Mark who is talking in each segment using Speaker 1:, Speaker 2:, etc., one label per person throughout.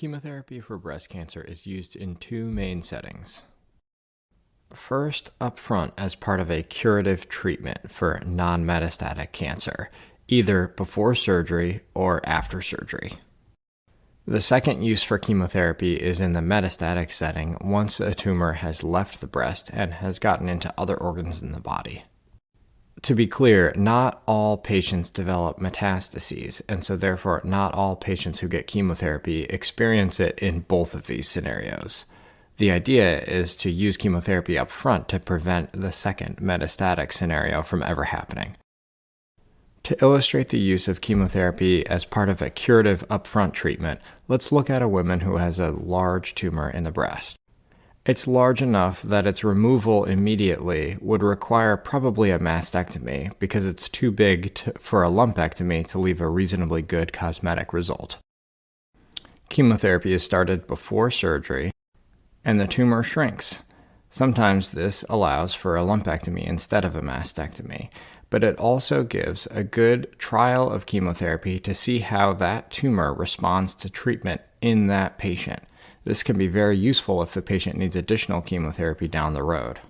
Speaker 1: Chemotherapy for breast cancer is used in two main settings. First, up front as part of a curative treatment for non-metastatic cancer, either before surgery or after surgery. The second use for chemotherapy is in the metastatic setting once a tumor has left the breast and has gotten into other organs in the body. To be clear, not all patients develop metastases, and so therefore not all patients who get chemotherapy experience it in both of these scenarios. The idea is to use chemotherapy up front to prevent the second metastatic scenario from ever happening. To illustrate the use of chemotherapy as part of a curative upfront treatment, let's look at a woman who has a large tumor in the breast. It's large enough that its removal immediately would require probably a mastectomy because it's too big for a lumpectomy to leave a reasonably good cosmetic result. Chemotherapy is started before surgery, and the tumor shrinks. Sometimes this allows for a lumpectomy instead of a mastectomy, but it also gives a good trial of chemotherapy to see how that tumor responds to treatment in that patient. This can be very useful if the patient needs additional chemotherapy down the road.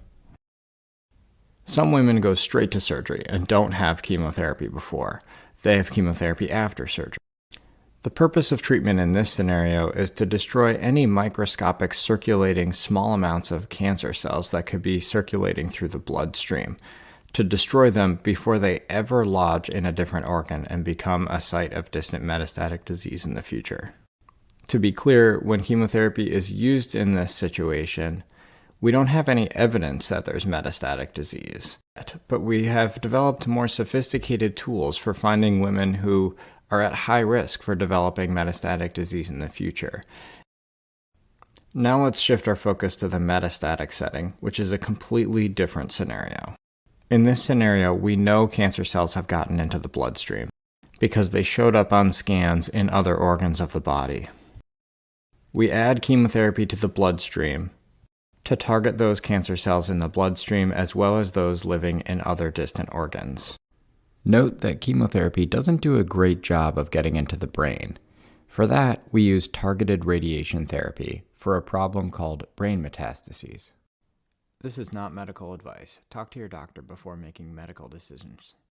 Speaker 1: Some women go straight to surgery and don't have chemotherapy before. They have chemotherapy after surgery. The purpose of treatment in this scenario is to destroy any microscopic circulating small amounts of cancer cells that could be circulating through the bloodstream, to destroy them before they ever lodge in a different organ and become a site of distant metastatic disease in the future. To be clear, when chemotherapy is used in this situation, we don't have any evidence that there's metastatic disease, but we have developed more sophisticated tools for finding women who are at high risk for developing metastatic disease in the future. Now let's shift our focus to the metastatic setting, which is a completely different scenario. In this scenario, we know cancer cells have gotten into the bloodstream because they showed up on scans in other organs of the body. We add chemotherapy to the bloodstream to target those cancer cells in the bloodstream as well as those living in other distant organs. Note that chemotherapy doesn't do a great job of getting into the brain. For that, we use targeted radiation therapy for a problem called brain metastases. This is not medical advice. Talk to your doctor before making medical decisions.